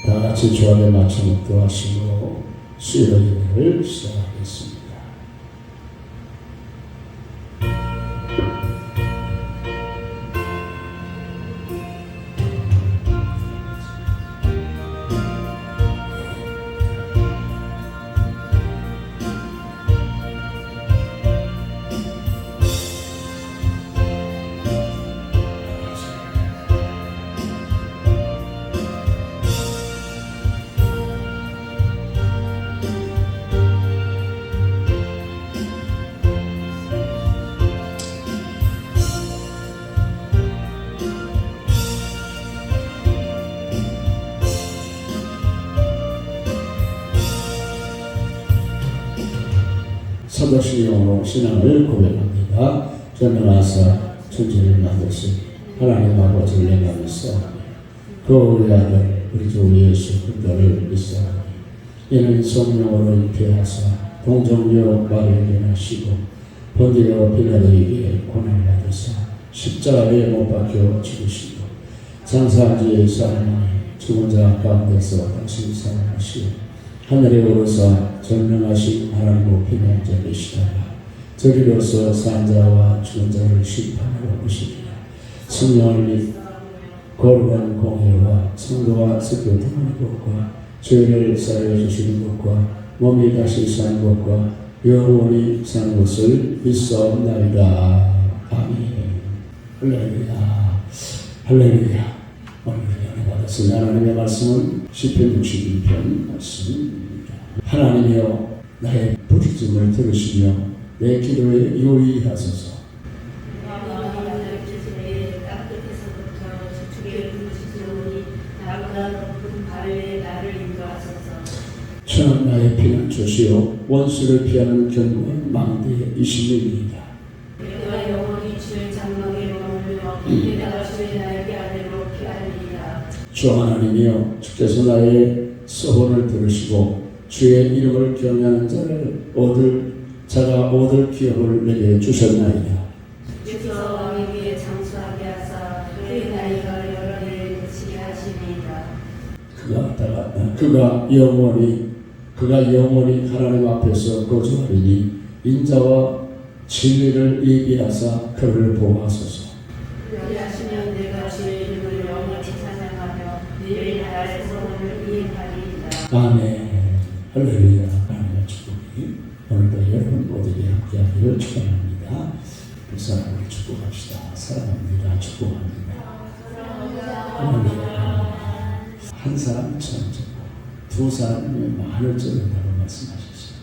다 같이 주 안에 맞춰 묵도하시고 수요 예배를 시작하겠습니다. 서도시용으로 신앙을 고백합니다. 전능하사 천지를 만드신 하나님 아버지를 영광하사 그 우리 아들 우리 주 예수 그리스도를 믿사오니 이는 성령으로 잉태하사 동정녀 마리아에게 나시고 본디오 빌라도에게 고난을 받으사 십자가에 못 박혀 죽으시고 장사지에 사람이 죽은 자 가운데서 다시 살아나시고 하늘에 오르사 전능하신 하나님 높이는 자 되시다가 저리로서 산 자와 죽은 자를 심판하러 오시리라. 성령을 믿 거룩한 공의와 성도와 섞여 통하는 것과 죄를 사하여 주시는 것과 몸이 다시 사는 것과 영원히 사는 것을 믿사옵나이다. 아멘. 할렐루야. 할렐루야. 오늘 은혜 받았으니 하나님의 말씀은 시편 61편 말씀입니다. 하나님이여 나의 부르짖음을 들으시며 내 기도에 요의하소서. 주는 나의 피난 조시요 원수를 피하는 견고한 망대의 이심입니다. 내가 영원히 주의 장막에 머물러 내가 주의 날개 아래로 피하리이다. 주 하나님이여 주께서 나의 서원을 들으시고 주의 이름을 경외하는 자가 얻을 기업을 내게 주셨나이다. 주께서 왕에게 장수하게 하사 그의 나이가 여러 해에 그치게 하시니이다. 그가 영원히 하나님 앞에서 거주하리니 인자와 진리를 예비하사 그를 보호하소서. 그리하시면 내가 주의 이름을 영원히 찬양하며 늘 나의 소원을 이행하리이다. 아멘. 할렐루야. 하나님의 축복이 오늘도 여러분 모두에게 함께하기를 축원합니다. 그 사람을 축복합시다. 사랑합니다. 축복합니다. 할렐루야. 한 사람은 처음 듣고 두 사람이 많을 적인다고 말씀하셨어요.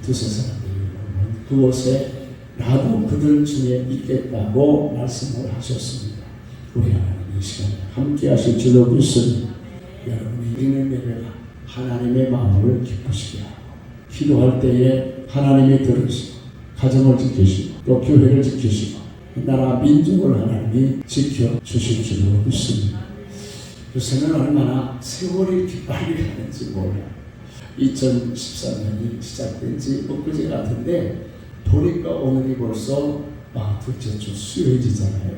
두세 사람들이 오면 그곳에 나도 그들 중에 있겠다고 말씀을 하셨습니다. 우리 하나님 이 시간에 함께 하실 줄로 믿습니다. 여러분이 드리는 예배가 하나님의 마음을 기쁘시게 하고 기도할 때에 하나님이 들으시고 가정을 지키시고 또 교회를 지키시고 나라 민족을 하나님이 지켜주실 줄로 믿습니다. 요새는 얼마나 세월이 이렇게 빨리 가는지 몰라요. 2013년이 시작된 지 엊그제 같은데 보니까 오늘이 벌써 둘째 주 수요일이잖아요.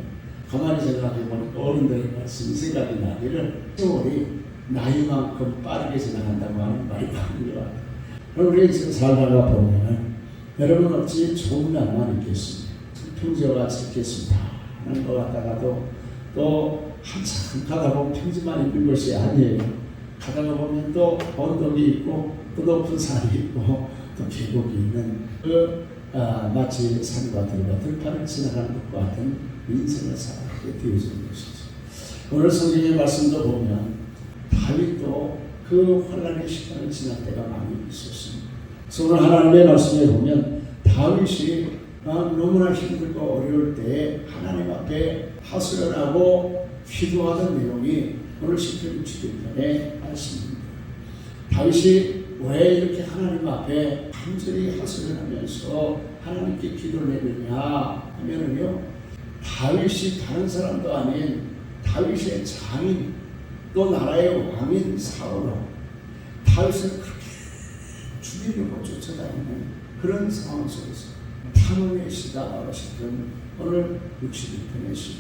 가만히 생각해보니까 어른들의 말씀이 생각이 나기를 세월이 나이만큼 빠르게 지나간다고 하는 말이 맞는 것 같아요. 그럼 우리가 지금 살다가 보면 여러분 어찌 좋은 날만 있겠습니까? 평지와 같이 있겠습니다 하는 것 같다가도 또 한참 가다 보면 평지만 있는 것이 아니에요. 가다가 보면 또 언덕이 있고 또 높은 산이 있고 또 계곡이 있는 마치 산과 들과 들판을 지나가는 것과 같은 인생을 살아가게 되어지는 것이죠. 오늘 성경의 말씀도 보면 다윗도 그 환난의 시간을 지날 때가 많이 있었습니다. 그래서 오늘 하나님의 말씀에 보면 다윗이 너무나 힘들고 어려울 때 하나님 앞에 하소연하고 기도하던 내용이 오늘 시편 61편의 말씀입니다. 다윗이 왜 이렇게 하나님 앞에 간절히 하소연하면서 하나님께 기도를 내느냐 하면은요, 다윗이 다른 사람도 아닌 다윗의 장인 또 나라의 왕인 사울로 다윗을 그렇게 죽이려고 쫓아다니는 그런 상황 속에서 탐욕의 시다 말하셨던 오늘 61편의 시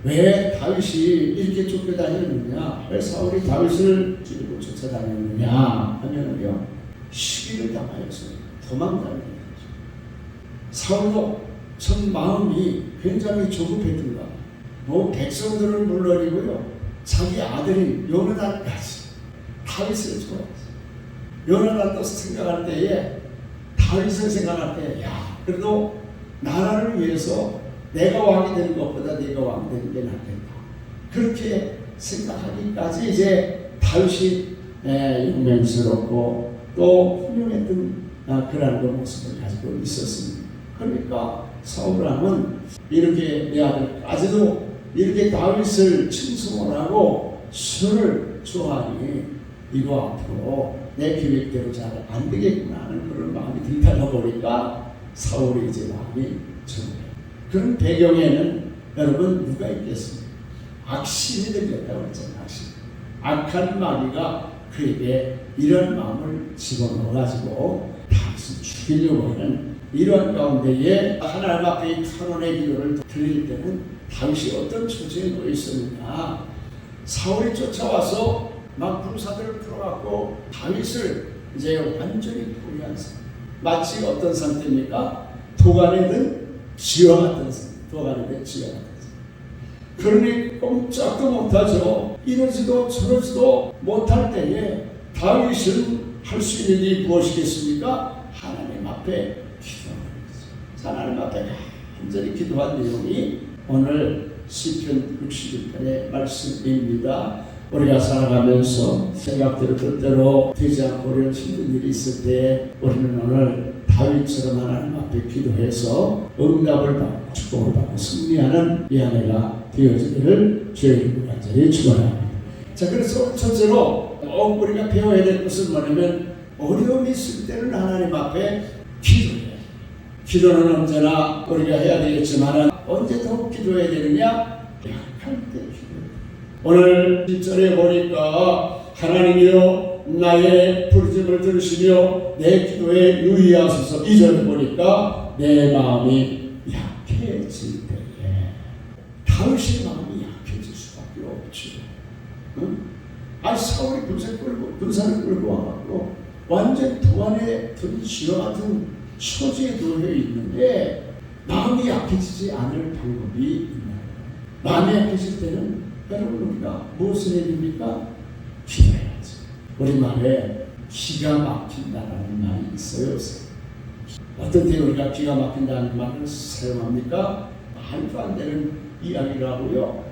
왜 다윗이 이렇게 쫓겨다녔느냐? 왜 사울이 다윗을 찌르고 쫓아다녔느냐 하면은요, 시기를 당하여서 도망다니는 거죠. 사울도 전 마음이 굉장히 조급했던가. 뭐 백성들을 물러리고요, 자기 아들인 요나단까지 다윗을 좋아했어요. 요나단도 생각할 때에, 다윗을 생각할 때, 야, 그래도 나라를 위해서 내가 왕이 되는 것보다 네가 왕이 되는 게 낫겠다. 그렇게 생각하기까지 이제 다윗이 용맹스럽고 또 훌륭했던 그런 그 모습을 가지고 있었습니다. 그러니까 사울 왕은 이렇게 내 아들까지도 이렇게 다윗을 칭송을 하고 술을 좋아하니 이거 앞으로 내 계획대로 잘 안 되겠구나 하는 그런 마음이 들다가 보니까 사울이 이제 마음이 적어요. 그런 배경에는 여러분 누가 있겠습니까? 악신이 들렸다고 했잖아요. 악신. 악한 마귀가 그에게 이런 마음을 집어넣어가지고 다윗을 죽이려고 하는 이러한 가운데에 하나님 앞에 이 탄원의 기도를 드릴 때는 다윗이 어떤 처지에 놓여 있었느냐. 사울이 쫓아와서 막 군사들을 풀어갖고 다윗을 이제 완전히 포위한 상태. 마치 어떤 상태입니까? 도간에 든 쥐와 같은 상태. 도간에 든 쥐와 같은 상태. 그러니 꼼짝도 못하죠. 이러지도 저러지도 못할 때에 다윗은 할 수 있는 일이 무엇이겠습니까? 하나님 앞에 기도하는 거죠. 하나님 앞에 완전히 기도한 내용이 오늘 시편 61편의 말씀입니다. 우리가 살아가면서 생각대로 뜻대로 되지 않고 어려운 힘든 일이 있을 때 우리는 오늘 다윗처럼 하나님 앞에 기도해서 응답을 받고 축복을 받고 승리하는 이 한 해가 되어지기를 주의 이름으로 간절히 축원합니다. 자, 그래서 첫째로 우리가 배워야 될 것은 뭐냐면 어려움이 있을 때는 하나님 앞에 기도해야 돼. 기도는 언제나 우리가 해야 되겠지만 언제 더욱 기도해야 되느냐? 약할 때 기도해야 돼. 오늘 1절에 보니까 하나님이여 나의 부르짖음을 들으시며 내 기도에 유의하소서. 2절에 보니까 내 마음이 약해질 때에 다윗의 마음이 약해질 수밖에 없죠. 응? 사울이 군사를 끌고 와갖고 완전 도안에 든 쥐와 같은 처지에 놓여 있는데 마음이 약해지지 않을 방법이 있나요? 마음이 약해질 때는 여러분 우리가 무엇을 해야 됩니까? 기도해야지. 우리말에 기가 막힌다라는 말이 있어요. 어떤 때 우리가 기가 막힌다는 말을 사용합니까? 말도 안 되는 이야기를 하고요,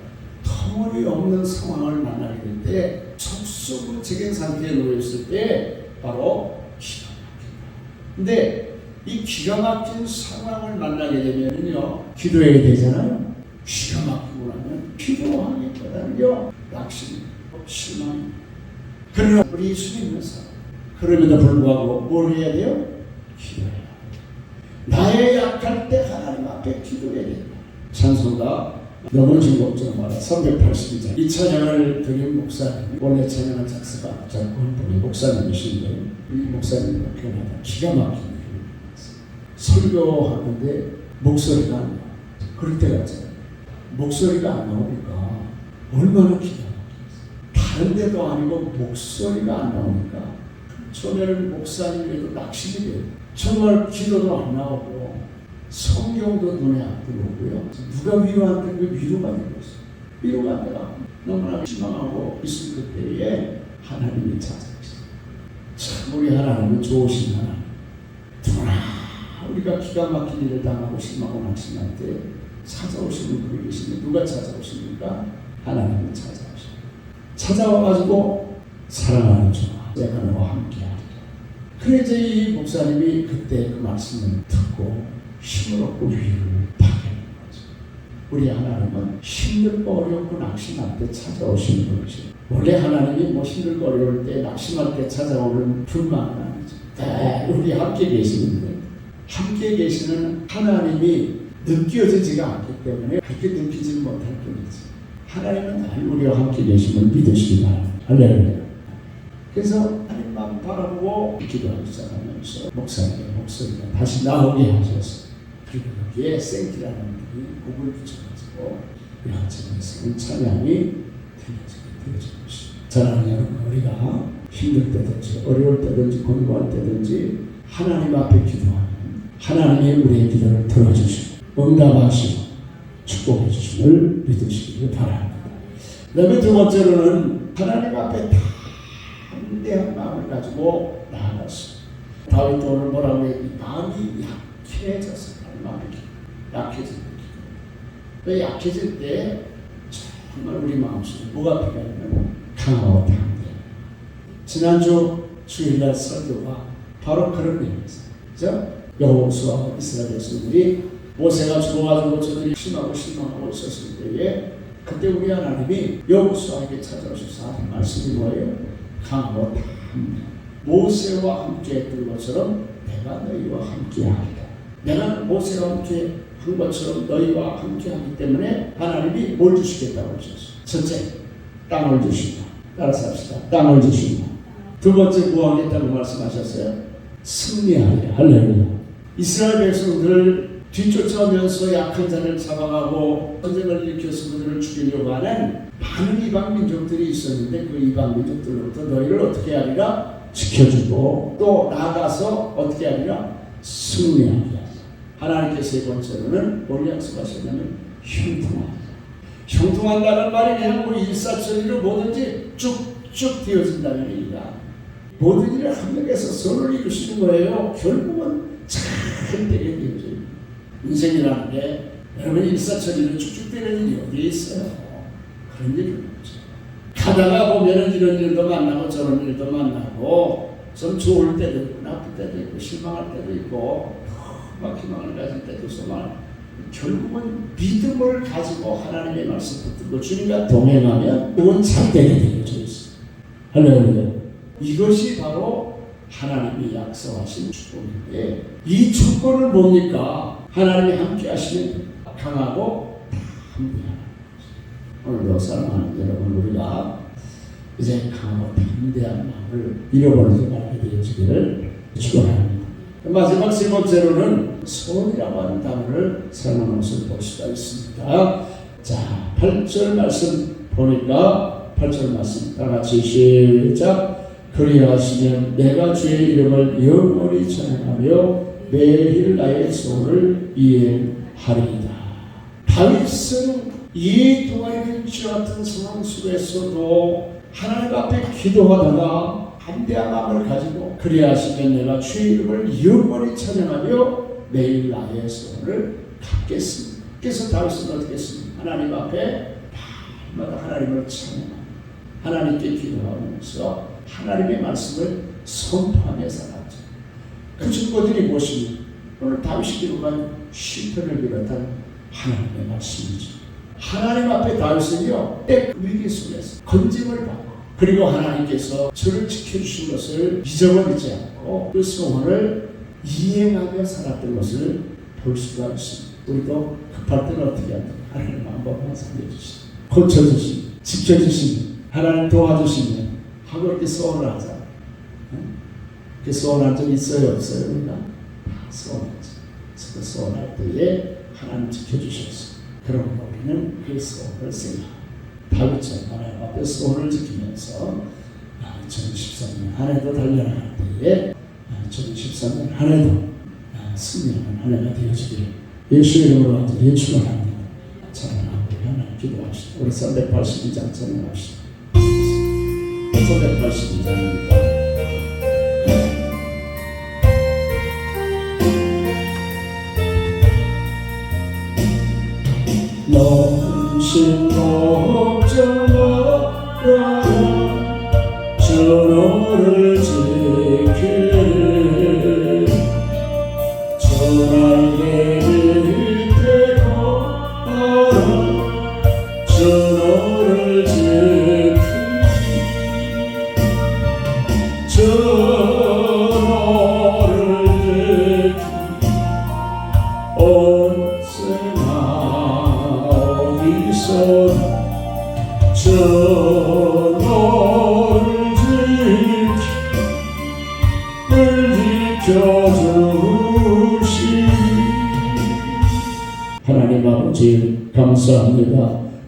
터무니없는 상황을 만나게 될 때 척수무책인 상태에 놓였을 때 바로 기가 막힌다. 근데 이 기가 막힌 상황을 만나게 되면요 기도해야 되잖아요. 기가 막히고 나면 기도하기보다는요 낙심, 실망. 그러나 우리 예수 믿는 사람 그럼에도 불구하고 뭘 해야 돼요? 기도해야 돼요. 나의 약할 때 하나님 앞에 기도해야 된다. 찬송가 너무 즐겁죠. 382장 이 찬양을 드린 목사님, 원래 찬양을 작사가 작곡한 분이 목사님이신데 이 목사님이 표현하다 기가 막힌 설교하는데 목소리가 안 나와. 그럴 때가 있잖아요. 목소리가 안 나오니까 얼마나 기가 막히겠어요. 다른 데도 아니고 목소리가 안 나오니까 처음에는 목사님에도 낙심이 돼요. 정말 기도도 안 나오고 성경도 눈에 안 들어오고요. 누가 위로한테 그 위로가 되고 있어요. 위로가 안 되고 너무나 실망하고 있을 그때에 하나님이 찾아오시죠. 참 우리 하나님은 좋으신 하나님. 누구나 우리가 기가 막힌 일을 당하고 실망하고 낙심할 때 찾아오시는 분이 계시는데 누가 찾아오십니까? 하나님은 찾아오십니다. 찾아와가지고 사랑하는 종아 내가 너와 함께하리라. 그래 이제 이 목사님이 그때 그 말씀을 듣고 힘을 얻고 위로를 받게 되는 거죠. 우리 하나님은 힘들고 어렵고 낙심할 때 찾아오시는 분이죠. 원래 하나님이 뭐 힘들고 어려울 때 낙심할 때 찾아오는 분만은 아니죠. 우리 함께 계시는데 함께 계시는 하나님이 느껴지지가 않기 때문에 그렇게 느끼지 못할 뿐이지. 하나님은 늘 우리와 함께 계심을 믿으시기 바랍니다. 할렐루야. 그래서 하나님만 바라보고 기도하기 시작하면서 목사님의 목소리가 다시 나오게 하셔서 그리고 여기에 생기라는 분이 곡을 붙여가지고 여호와의 찬양이 되어지는 것입니다. 사랑하는 여러분, 우리가 힘들 때든지 어려울 때든지 공부할 때든지 하나님 앞에 기도하면 하나님이 우리의 기도를 들어주시고 응답하시고 축복해 주심을 믿으시기를 바랍니다. 그 다음에 두 번째로는 하나님 앞에 담대한 마음을 가지고 나아갔습니다. 다윗도 오늘 뭐라고 해요? 마음이 약해져서 마음이 약해집니다. 그 약해질 때 정말 우리 마음속에 뭐가 필요하냐면 강하고 담대. 지난주 주일날 설교가 바로 그런 내용이었어요. 그죠? 여호수아와 이스라엘 백성들이 모세가 죽어가지고 저들이 심하고 실망하고 있었을 때에 그때 우리 하나님이 여호수아에게 찾아오셔서 하신 말씀이 뭐예요? 강하고 담대. 모세와 함께했던 것처럼 내가 너희와 함께하리라. 내가 모세와 함께 한 것처럼 너희와 함께하기 때문에 하나님이 뭘 주시겠다고 하셨어요. 첫째, 땅을 주신다. 따라서 합시다. 땅을 주신다. 두 번째, 뭐 하겠다고 말씀하셨어요? 승리하리라. 할렐루야. 이스라엘 백성들을 뒤쫓아오면서 약한 자를 잡아가고 전쟁을 일으켜서 그들을 죽이려고 하는 많은 이방 민족들이 있었는데 그 이방 민족들로부터 너희를 어떻게 하리라? 지켜주고 또 나아가서 어떻게 하리라? 승리하리라. 하나님께서 세 번째로는 뭘 약속하셨냐면 형통하리라. 형통한다는 말이 그냥 뭐 일사천리로 뭐든지 쭉쭉 되어진다는 얘기가 모든 일을 한 명에서 선을 이루시는 거예요. 결국은 잘 되게 되어져요. 인생이라는 게 여러분 일사천리로 쭉쭉 되는 일이 어디에 있어요? 그런 일이 없죠. 가다가 보면은 이런 일도 만나고 저런 일도 만나고 좀 좋을 때도 있고 나쁠 때도 있고 실망할 때도 있고 막 희망을 가질 때도 소망. 결국은 믿음을 가지고 하나님의 말씀 붙들고 주님과 동행하면 그건 참되게 되어져 있어요. 할렐루야. 이것이 바로 하나님이 약속하신 축복인데 이 축복을 뭡니까? 하나님이 함께 하시면 강하고 담대한. 오늘도 사랑하는 여러분, 우리가 이제 강하고 담대한 마음을 잃어버리지 말게 되어지기를 축원합니다. 마지막 세 번째로는 소원이라고 하는 단어를 사용하는 것을 볼 수가 있습니다. 자, 8절 말씀 보니까 8절 말씀 다 같이 시작. 그리하시면 내가 주의 이름을 영원히 찬양하며 매일 나의 소원을 이행하리이다. 다윗은 이 동안의 주 같은 상황 속에서도 하나님 앞에 기도하다가 담대한 마음을 가지고 그리하시면 내가 주의 이름을 영원히 찬양하며 매일 나의 소원을 갚겠습니다. 그래서 다윗은 어떻게 했습니까? 하나님 앞에 밤마다 하나님을 찬양합니다. 하나님께 기도하면서 하나님의 말씀을 선포하며 살았죠. 그 증거들이 무엇입니까? 오늘 다윗이 기록한 시편을 비롯한 하나님의 말씀이죠. 하나님 앞에 다윗은요, 때 위기 속에서 건짐을 받고 그리고 하나님께서 저를 지켜주신 것을 잊어버리지 않고 그 소원을 이행하며 살았던 것을 볼 수가 있습니다. 우리도 급할 때는 어떻게 합니까? 하나님 한 번만 살려주시고 고쳐주시고 지켜주시고 하나님 도와주시면 하고 이렇게 소원을 하자. 그 소원할 적 있어요? 없어요? 우리가 다 소원하죠. 그 소원할 때에 하나님 지켜주셔서 그럼 우리는 그 소원을 생각합니다. 다윗처럼 하나님 앞에 소원을 지키면서 2013년 한 해도 달려나갈 때에 2013년 한 해도 승리하는 한 해가 되어지기를 예수 이름으로 완전히 축원합니다. 찬양하고 하나님 기도합시다. 우리 382장 찬양합시다. 382장입니다. 너신 걱정 마라 주 너를 지키리 주 날개를 펴고 주 너를 지키리 주 너를 지키리 주 너를 지켜주시니 하나님 아버지 감사합니다.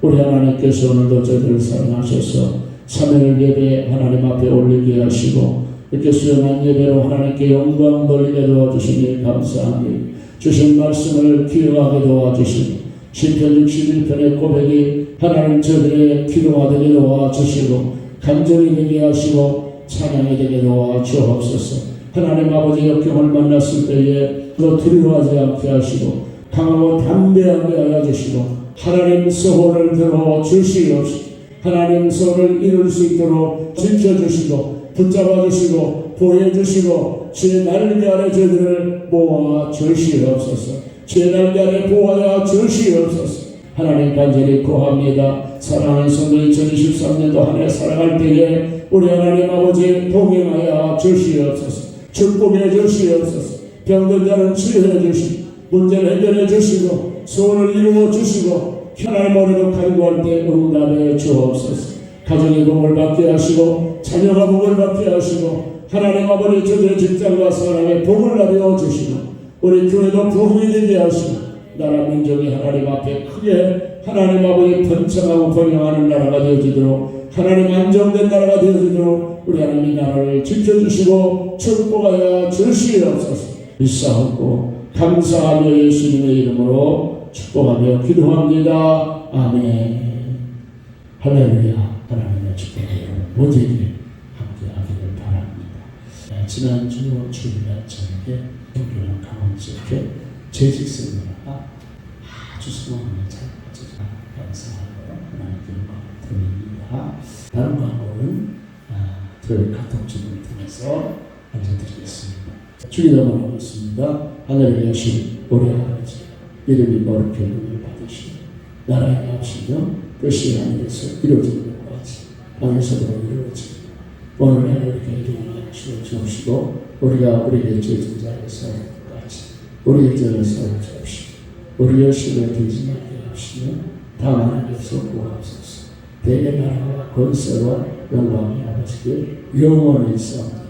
우리 하나님께서 오늘도 저희들을 사랑하셔서 삼일 예배 하나님 앞에 올리게 하시고 이렇게 수연한 예배로 하나님께 영광 돌리게 도와주시니 감사합니다. 주신 말씀을 기억하게 도와주시고 시편 61편의 고백이 하나님 저들의 기도가 되게 도와주시고 간절히 되게 하시고 찬양이 되게 도와주옵소서. 하나님 아버지 역경을 만났을 때에 또 두려워하지 않게 하시고 강하고 담대하게 하여 주시고 하나님 소원을 들어 주시옵소서. 하나님 소원을 이룰 수 있도록 지켜주시고 붙잡아 주시고 보호해주시고 주의 날개 아래 저희들을 모아 주시옵소서. 주의 날개 아래 보호하여 주시옵소서. 하나님 간절히 구합니다. 사랑하는 성도 2023년도 한 해 살아갈 때에 우리 하나님 아버지 동행하여 주시옵소서. 축복해 주시옵소서. 병든 자는 치료해 주시고 문제를 해결해 주시고 소원을 이루어 주시고 하나님 머리로 간구할 때 응답해 주옵소서. 가정이 복을 받게 하시고 자녀가 복을 받게 하시고 하나님 아버지 저들의 직장과 사랑에 복을 나누어 주시고 우리 교회도 부흥이 되게 하시고 나라 민족이 하나님 앞에 크게 하나님 아버지 번창하고 번영하는 나라가 되어지도록 하나님 안정된 나라가 되어지도록 우리 하나님 나라를 지켜주시고 축복하여 주시옵소서. 믿사옵고 감사하며 예수님의 이름으로 축복하며 기도합니다. 아멘. 할렐루야. 하나님의 축복을 모두에게 함께하기를 바랍니다. 지난주 주일날 저녁에 동교랑 강원지역에 재직생활가 아주 성황을 잘 마쳐서 감사하고 하나님께 영광 드립니다. 다른 광고는 저희 카톡집을 통해서 알려드리겠습니다. 주기도문 하고 있습니다. 하늘에 계신 우리 아버지 이름이 거룩히 여김을 받으시고 나라에 나오시며 뜻이 하늘에서 이루어지는 것 같이 땅에서도 이루어지고 오늘 하루 이렇게 이루어 주옵시고 우리가 우리에게 죄진 자를 사할 것 같이 우리의 죄를 사해 주옵시고 우리의 시를 들지 말게 하시며 다만 하나님께서 구하옵소서. 대개 나라와 권세와 영광이 아버지께 영원히 있사옵나니